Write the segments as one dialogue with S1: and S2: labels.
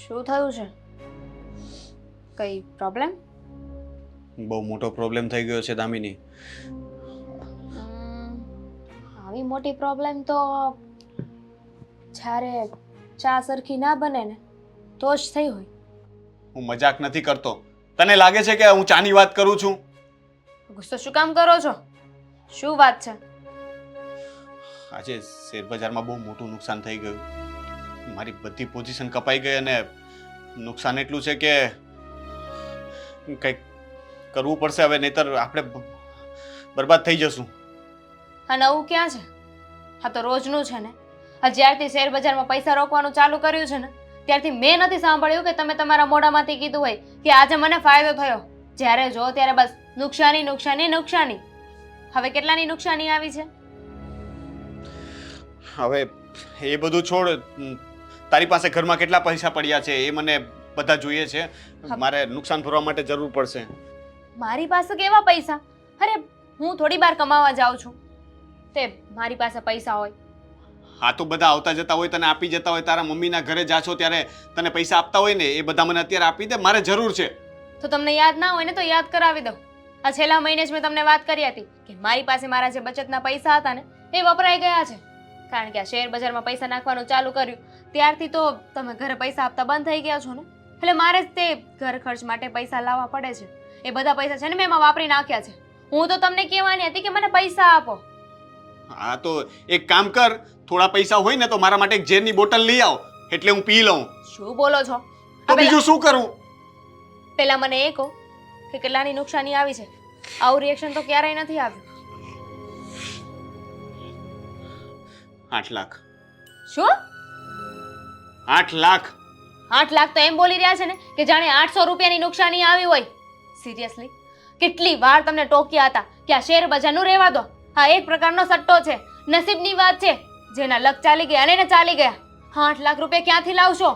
S1: શું થયું છે? કઈ પ્રોબ્લેમ?
S2: બહુ મોટો પ્રોબ્લેમ થઈ ગયો છે દામિની.
S1: આવી મોટી પ્રોબ્લેમ તો જ્યારે ચા સરખી ના બને ને તો જ થઈ હોય.
S2: હું મજાક નથી કરતો. તને લાગે છે કે હું ચાની વાત કરું છું?
S1: ગુસ્સો શું કામ કરો છો? શું વાત છે?
S2: આજે શેર બજારમાં બહુ મોટું નુકસાન થઈ ગયું. મારી બધી પોઝિશન કપાઈ ગઈ અને નુકસાન એટલું છે કે કંઈક કરવું પડશે હવે, નહીતર આપણે બરબાદ થઈ જશું.
S1: આ નવું ક્યાં છે? આ તો રોજનું છે ને. આ જ્યારથી શેર બજારમાં પૈસા રોકવાનું ચાલુ કર્યું છે ને ત્યારથી મેં નથી સાંભળ્યું કે તમે તમારા મોઢામાંથી કીધું હોય કે આજે મને ફાયદો થયો. જ્યારે જો ત્યારે બસ નુકસાની નુકસાની નુકસાની. હવે કેટલાની નુકસાની આવી છે?
S2: હવે એ બધું છોડ. તારી પાસે ઘરમાં કેટલા પૈસા પડ્યા છે એ મને બધા જોઈએ છે. મારે નુકસાન ભરવા માટે જરૂર પડશે.
S1: મારી પાસે કેવા પૈસા? અરે હું થોડી વાર કમાવા જાઉં છું તે મારી પાસે પૈસા હોય.
S2: હા તો બધા આવતા જતા હોય, તને આપી જતા હોય, તારા મમ્મીના ઘરે જાશો ત્યારે તને પૈસા આપતા હોય ને એ બધા મને અત્યારે આપી દે, મારે જરૂર છે.
S1: તો તમને યાદ ના હોય ને તો યાદ કરાવી દઉં. આ છેલ્લા મહિને જ મેં તમને વાત કરી હતી કે મારી પાસે મારા જે બચતના પૈસા હતા ને એ વપરાઈ ગયા છે. કારણ કે આ શેર બજારમાં પૈસા નાખવાનું ચાલુ કર્યું ત્યારથી તો તમે ઘરે પૈસા આપતા બંધ થઈ ગયા છો ને, એટલે મારે જ તે ઘર ખર્ચ માટે પૈસા લાવવા પડે છે. એ બધા પૈસા છે ને મેં એમાં વાપરી નાખ્યા છે. હું તો તમને કહેવાની હતી કે મને પૈસા આપો.
S2: હા તો એક કામ કર, થોડા પૈસા હોય ને તો મારા માટે એક ઝેરની બોટલ લઈ આવ, એટલે હું પી લઉં.
S1: શું બોલો છો?
S2: તો બીજું શું કરું?
S1: પેલા મને એ કહો કે કેટલાની નુકસાની આવી છે. આવું રિએક્શન તો ક્યારેય નથી આવ્યું.
S2: 8 લાખ.
S1: શું?
S2: 8 લાખ?
S1: 8 લાખ તો એમ બોલી રહ્યા છે ને કે જાણે 800 રૂપિયાની નુકસાની આવી હોય. સિરિયસલી કેટલી વાર તમને ટોક્યા હતા કે આ શેર બજારનું રહેવા દો. આ એક પ્રકારનો સટ્ટો છે, નસીબની વાત છે. જેના લક ચાલી ગયા અને એને ચાલી ગયા. 8 લાખ રૂપિયા ક્યાંથી લાવશો?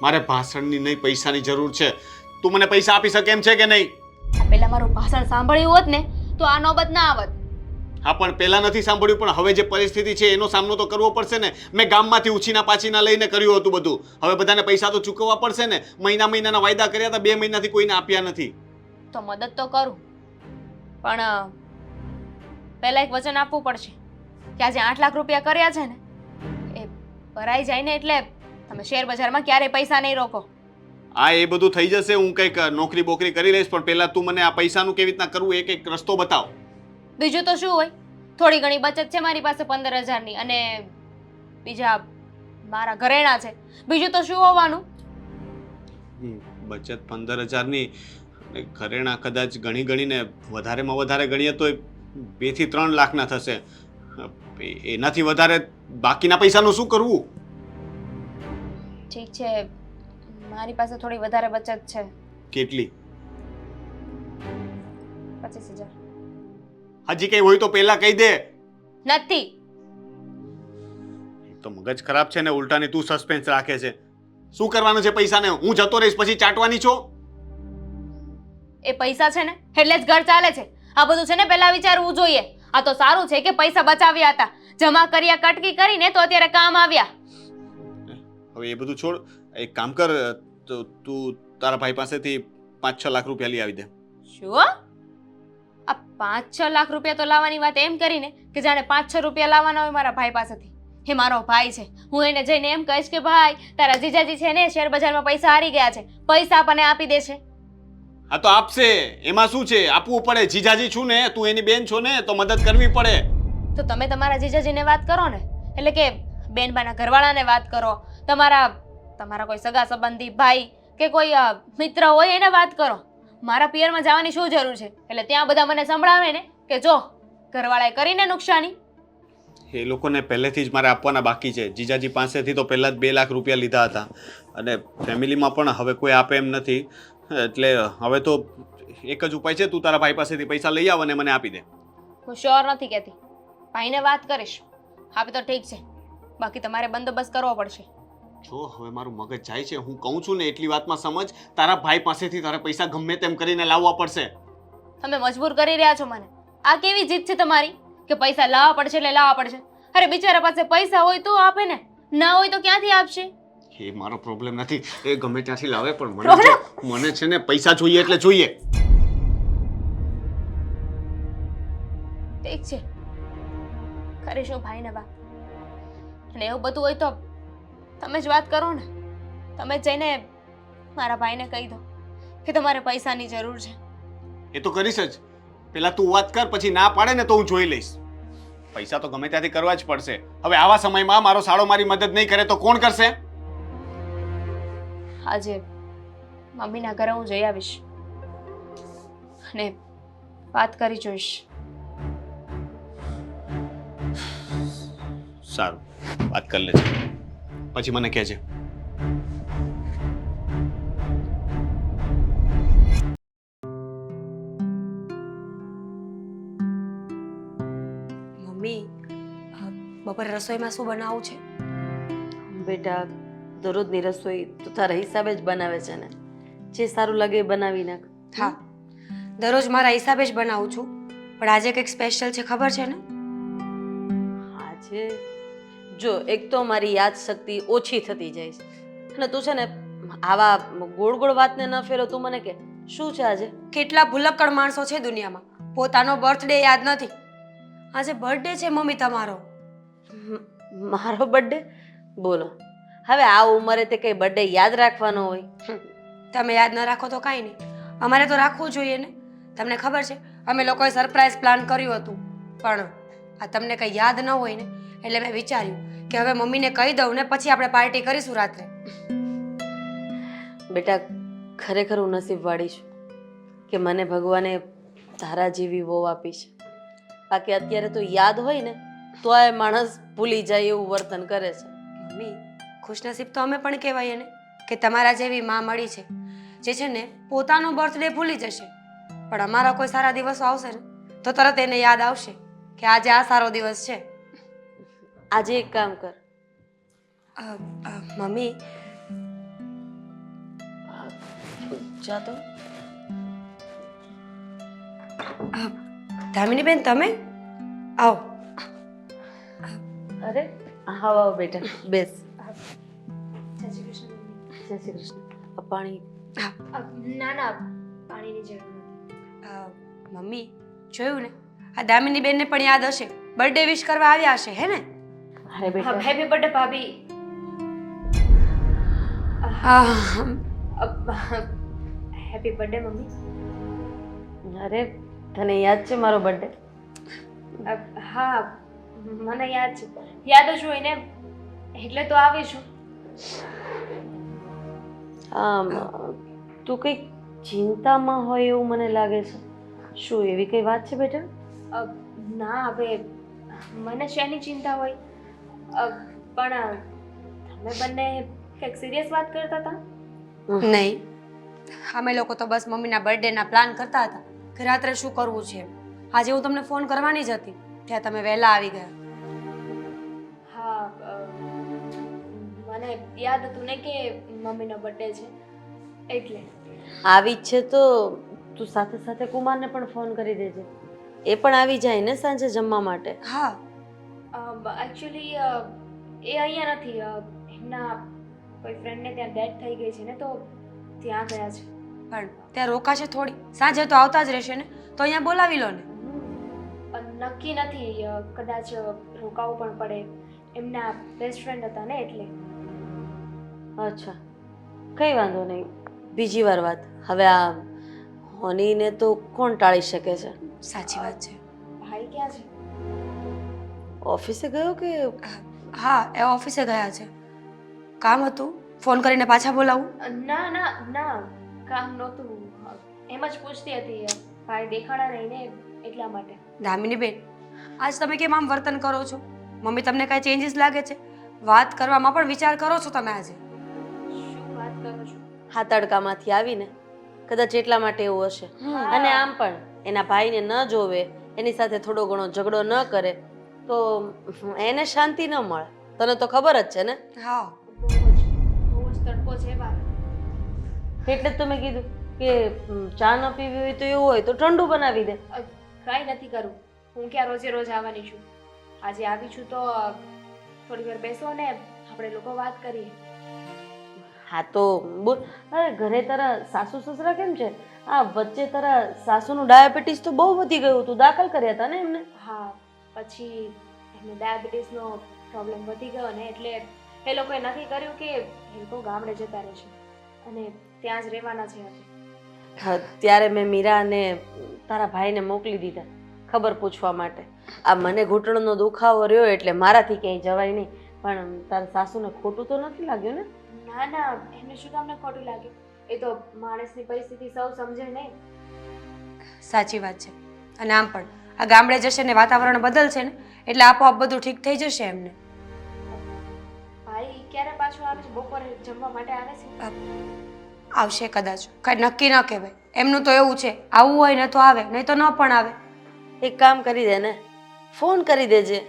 S2: મારે ભાષણની નહીં, પૈસાની જરૂર છે. તું મને પૈસા આપી શકે એમ છે કે નહીં?
S1: પેલા મારું ભાષણ સાંભળ્યું હોત ને તો આ નોબત ના આવત.
S2: હા પણ પહેલા નથી સાંભળ્યું, પણ હવે જે પરિસ્થિતિ છે એનો સામનો તો કરવો પડશે ને. મેં ગામમાંથી ઉછીના પાછીના લઈને કર્યું હતું બધું. હવે બધાને પૈસા તો ચૂકવવા પડશે ને. મહિનાના વાયદા કર્યા હતા, 2 મહિનાથી કોઈને આપ્યા નથી.
S1: તો મદદ તો કરું, પણ પહેલા એક વચન આપવું પડશે કે આજે 8 લાખ રૂપિયા કર્યા છે ને એ ભરાઈ જાય ને એટલે તમે શેર બજારમાં ક્યારેય પૈસા નહીં રોકો.
S2: હા એ બધું થઈ જશે, હું કંઈક નોકરી બોકરી કરી લઈશ, પણ પહેલા તું મને આ પૈસાનું કેવી રીતના કરવું એક રસ્તો બતાવ.
S1: બીજું તો શું હોય? થોડી ઘણી બચત છે મારી પાસે 15,000ની અને બીજા મારા ઘરેણા છે. બીજું તો શું હોવાનું?
S2: બચત 15,000ની, ઘરેણા કદાચ ગણીને વધારેમાં વધારે ગણીએ તો 2 થી 3 લાખના થશે. એનાથી વધારે બાકીના પૈસાનું શું કરવું?
S1: ઠીક છે, મારી પાસે થોડી વધારે બચત છે.
S2: કેટલી?
S1: 25,000.
S2: હજી કઈ હોય તો પહેલા કહી દે.
S1: નથી.
S2: તો મગજ ખરાબ છે ને, ઉલટાની તું સસ્પેન્સ રાખે છે. શું કરવાનું છે પૈસાને? હું જતો રહીશ પછી ચાટવાની છો?
S1: એ પૈસા છે ને એટલે જ ઘર ચાલે છે. આ બધું છે ને પહેલા વિચારવું જોઈએ. આ તો સારું છે કે પૈસા બચાવ્યા હતા, જમા કર્યા, કટકી કરીને તો અત્યારે કામ આવ્યા.
S2: હવે એ બધું છોડ, એક કામ કર, તો તું તારા ભાઈ પાસેથી 5-6 લાખ રૂપિયા લઈ આવી દે.
S1: શું? આ 5-6 લાખ રૂપિયા તો લાવવાની વાત એમ કરીને કે જાણે 5-6 રૂપિયા લાવવાના હોય મારા ભાઈ પાસેથી. એ મારો ભાઈ છે, હું એને જઈને એમ કહીશ કે ભાઈ તારા જીજાજી છે ને શેર બજારમાં પૈસા હારી ગયા છે, પૈસા આપણને આપી દેશે.
S2: હા તો આપશે, એમાં શું છે? આપવું પડે. જીજાજી છું ને, તું એની બેન છો ને, તો મદદ કરવી પડે.
S1: તો તમે તમારા જીજાજીને વાત કરો ને, એટલે કે બેનબાના ઘરવાળાને વાત કરો, તમારા કોઈ સગા સંબંધી ભાઈ કે કોઈ મિત્ર હોય એને વાત કરો. મારા પિયરમાં જવાની શું જરૂર છે? એટલે ત્યાં બધા મને સંભળાવે ને કે જો ઘરવાળાએ કરીને નુકસાની.
S2: એ લોકોને પહેલેથી જ મારે આપવાના બાકી છે. જીજાજી પાસેથી તો પહેલા જ 2 લાખ રૂપિયા લીધા હતા અને ફેમિલીમાં પણ હવે કોઈ આપે એમ નથી. એટલે હવે તો એક જ ઉપાય છે, તું તારા ભાઈ પાસેથી પૈસા લઈ આવ અને મને આપી દે.
S1: હું શ્યોર નથી કહેતી, ભાઈને વાત કરીશ. આપે તો ઠીક છે, બાકી તમારે બંદોબસ્ત કરવો પડશે.
S2: જો હવે મારું મગજ જાય છે, હું કહું છું ને એટલી વાતમાં સમજ. તારા ભાઈ પાસેથી તારે પૈસા ગમે તેમ કરીને લાવવા પડશે.
S1: તમે મજબૂર કરી રહ્યા છો મને. આ કેવી જીત છે તમારી કે પૈસા લાવવા પડશે એટલે લાવવા પડશે? અરે બિચારા પાસે પૈસા હોય તો આપે ને, ના હોય તો ક્યાંથી આપશે?
S2: એ મારો પ્રોબ્લેમ નથી, એ ગમે ત્યાંથી લાવે, પણ મને છે ને પૈસા જોઈએ એટલે જોઈએ.
S1: ઠીક છે, કરીશું ભાઈને વાત. અને એવું બધું હોય તો તમે જ વાત કરો ને. તમે જ જઈને મારા ભાઈને કહી દો કે તમારે પૈસાની જરૂર છે.
S2: એ તો કરીશ જ. પેલા તું વાત કર, પછી ના પાડે ને તો હું જોઈ લઈશ. પૈસા તો ગમે ત્યાંથી કરવા જ પડશે. હવે આવા સમયમાં મારો સાળો મારી મદદ નહીં કરે તો કોણ કરશે?
S1: આજે મમ્મીના ઘરે હું જઈ આવીશ અને વાત કરી જોઈશ.
S2: સારું, વાત કરી લેજે, પછી મને કહેજે.
S3: મમ્મી, બપોરે રસોઈમાં શું બનાવવું છે?
S4: બેટા, દરરોજની રસોઈ તું તારા હિસાબે જ બનાવે છે ને, જે સારું લાગે એ બનાવી નાખ.
S3: હા, દરરોજ મારા હિસાબે જ બનાવું છું, પણ આજે કંઈક સ્પેશિયલ છે, ખબર છે ને?
S4: આજે જો એક તો મારી યાદ શક્તિ ઓછી થતી જાય છે, અને તું છે ને આવા ગોળ ગોળ વાતને ન ફેરો. તું મને કે શું છે આજે?
S3: કેટલા ભૂલક્કડ માણસો છે દુનિયામાં, પોતાનો બર્થડે યાદ નથી. આજે બર્થડે છે મમ્મી તમારો.
S4: મારો બર્થડે? બોલો, હવે આ ઉંમરે તે કઈ બર્થડે યાદ રાખવાનો હોય?
S3: તમે યાદ ન રાખો તો કાંઈ નહીં, અમારે તો રાખવું જોઈએ ને. તમને ખબર છે, અમે લોકોએ સરપ્રાઈઝ પ્લાન કર્યું હતું, પણ આ તમને કંઈ યાદ ન હોય ને, એટલે મેં વિચાર્યું કે હવે મમ્મીને કહી દઉં ને પછી આપણે પાર્ટી કરીશું રાત્રે.
S4: બેટા, ખરેખર હું નસીબવાળી છું કે મને ભગવાને તારા જેવી વહુ આપી છે. બાકી અત્યારે તો યાદ હોય ને તો આ માણસ ભૂલી જાય એવું વર્તન કરે છે.
S3: મમ્મી, ખુશનસીબ તો અમે પણ કહેવાય ને કે તમારા જેવી માં મળી છે, જે છે ને પોતાનો બર્થડે ભૂલી જશે, પણ અમારા કોઈ સારા દિવસો આવશે ને તો તરત એને યાદ આવશે કે આજે આ સારો દિવસ છે.
S4: આજે એક કામ કર,
S3: મમ્મી,
S4: જા તો.
S3: ધામિનીબેન, તમે આવો.
S4: અરે આવો આવો બેટા, બેસ.
S1: જય શ્રી કૃષ્ણ મમ્મી.
S4: જય શ્રી કૃષ્ણ. આ પાણી.
S1: ના ના, પાણીની જરૂર નથી.
S3: મમ્મી, જોયું ને, આ દામિનીબેનને પણ યાદ હશે, બર્થડે વિશ કરવા આવ્યા હશે, હે ને?
S4: અરે બેટા,
S1: હેપી બર્થડે ભાભી. Happy birthday mummy.
S4: અરે તને યાદ છે મારો બર્થડે?
S1: હા, મને યાદ છે. યાદ જ હોય ને, એટલે તો આવી છું.
S4: તું કંઈક ચિંતામાં હોય એવું મને લાગે છે. શું એવી કઈ વાત છે બેટા?
S1: ના, હવે મને શેની ચિંતા હોય? પણ તમે બંને કંઈક સિરિયસ વાત કરતા હતા?
S3: નહીં, અમે લોકો તો બસ મમ્મીના બર્થડેના પ્લાન કરતા હતા કે રાત્રે શું કરવું છે. આજે હું તમને ફોન કરવાની જ હતી, ત્યાં તમે વહેલા આવી ગયા.
S1: હા, મને યાદ હતું ને કે મમ્મીનો બર્થડે છે, એટલે.
S4: આવી જ છે તો તું સાથે સાથે કુમારને પણ ફોન કરી દેજે, એ પણ આવી જાય ને સાંજે જમવા માટે.
S3: હા,
S1: એકચ્યુઅલી એ અહીંયા નથી, એમના કોઈ ફ્રેન્ડને ત્યાં ડેથ થઈ ગઈ છે ને, તો ત્યાં ગયા છે.
S3: પણ ત્યાં રોકાશે થોડી, સાંજે તો આવતા જ રહેશે ને, તો અહીંયા બોલાવી લો ને.
S1: નક્કી નથી, કદાચ રોકાવું પણ પડે. એમના બેસ્ટ ફ્રેન્ડ હતા ને, એટલે.
S4: અચ્છા, કઈ વાંધો નહીં, બીજી વાર વાત. હવે આ હોનીને તો કોણ ટાળી શકે છે?
S3: સાચી વાત છે.
S1: ભાઈ ક્યાં છે?
S4: ઓફિસે ગયો કે?
S3: હા, એ ઓફિસે ગયા છે. કામ હતું, ફોન કરીને પાછા બોલાવું?
S1: ના ના ના, કામ નહોતું, એમ જ પૂછતી હતી. ભાઈ દેખાડા નહીં ને, એટલા માટે.
S3: દામિનીબેન, આજ તમે કેમ આમ વર્તન કરો છો? મમ્મી તમને કાંઈ ચેન્જીસ લાગે છે? વાત કરવામાં પણ વિચાર કરો છો તમે આજે?
S1: શું વાત કરો છો?
S4: હા, તડકામાંથી આવીને કદાચ એટલા માટે એવું હશે. અને આમ પણ એના ભાઈને ન જોવે, એની સાથે થોડો ઘણો ઝઘડો ન કરે તો એને શાંતિ ન મળે. તને તો ખબર જ છે ને.
S3: હા,
S1: બહુ જ તડકો છે બહાર.
S4: એટલે જ તો મેં કીધું કે ચા ન પીવી હોય તો એવું હોય તો ઠંડુ બનાવી દે.
S1: કાંઈ નથી કરવું, હું ક્યાં રોજે રોજ આવવાની છું. આજે આવી છું તો થોડી વાર બેસો ને આપણે લોકો વાત કરીએ.
S4: હા તો બોલ. અરે ઘરે તારા સાસુ સસરા કેમ છે? આ વચ્ચે તારા સાસુનું ડાયાબિટીસ તો બહુ વધી ગયું હતું, દાખલ કર્યા હતા ને એમને?
S1: હા, પછી એમને ડાયાબિટીસનો પ્રોબ્લેમ વધી ગયો ને એટલે એ લોકોએ નક્કી કર્યું કે એ લોકો ગામડે જતા રહેશે અને ત્યાં જ રહેવાના છે હજી.
S4: હા, ત્યારે મેં મીરા અને તારા ભાઈને મોકલી દીધા ખબર પૂછવા માટે. આ મને ઘૂંટણનો દુખાવો રહ્યો એટલે મારાથી ક્યાંય જવાય નહીં, પણ તારા સાસુને ખોટું તો નથી લાગ્યું ને?
S1: ના ના, એમને શું તમને ખોટું લાગે? એ તો માણસની પરિસ્થિતિ સૌ સમજે નહીં.
S3: સાચી વાત છે. અને આમ પણ આ ગામડે જશે ને વાતાવરણ બદલશે ને એટલે આપોઆપ બધું ઠીક થઈ જશે એમને.
S1: ભાઈ ક્યારે પાછો આવે છે? બપોરે જમવા માટે આવે છે?
S3: આવશે કદાચ, કાંઈ નક્કી ન કહેવાય. એમનું તો એવું છે, આવવું હોય ને તો આવે, નહીં તો ન પણ આવે.
S4: એક કામ કરી દે ને, ફોન કરી દેજે,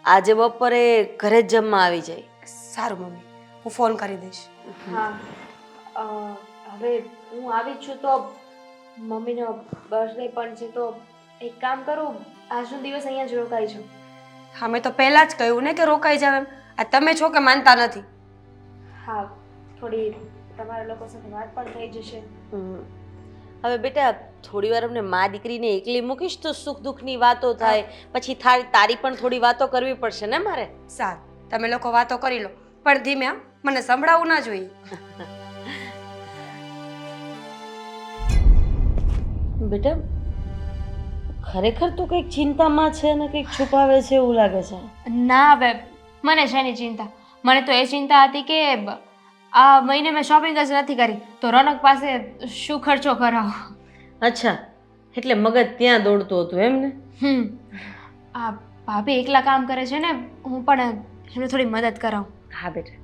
S4: આજે બપોરે ઘરે જ જમવા આવી જાય.
S3: સારું મમ્મી, હું ફોન કરી દઈશ.
S1: હા, હવે હું આવી જ છું તો મમ્મીનો બર્થડે પણ છે તો એક કામ કરું, આજનો દિવસ અહીંયા જ રોકાઈ છું.
S3: હા, મેં તો પહેલાં જ કહ્યું ને કે રોકાઈ જાવ એમ. આ તમે છો કે માનતા નથી.
S1: હા, થોડી તમારા લોકો સાથે વાત પણ થઈ જશે.
S4: હવે બેટા થોડી વાર અમને મા દીકરીને એકલી મૂકીશ તો સુખ દુઃખની વાતો થાય, પછી તારી પણ થોડી વાતો કરવી પડશે ને મારે.
S3: સારું, તમે લોકો વાતો કરી લો, પણ ધીમે હા, મને સંભળાવવું ના જોઈએ.
S4: બેટા ખરેખર તું કંઈક ચિંતામાં છે અને કંઈક છુપાવે છે એવું લાગે છે.
S1: ના, હવે મને શેની ચિંતા? મને તો એ ચિંતા હતી કે આ મહિને મેં શોપિંગ જ નથી કરી તો રોનક પાસે શું ખર્ચો કરાવો.
S4: અચ્છા, એટલે મગજ ત્યાં દોડતું હતું એમ ને?
S1: આ ભાભી એકલા કામ કરે છે ને, હું પણ એમને થોડી મદદ કરાવું.
S4: હા બેટા,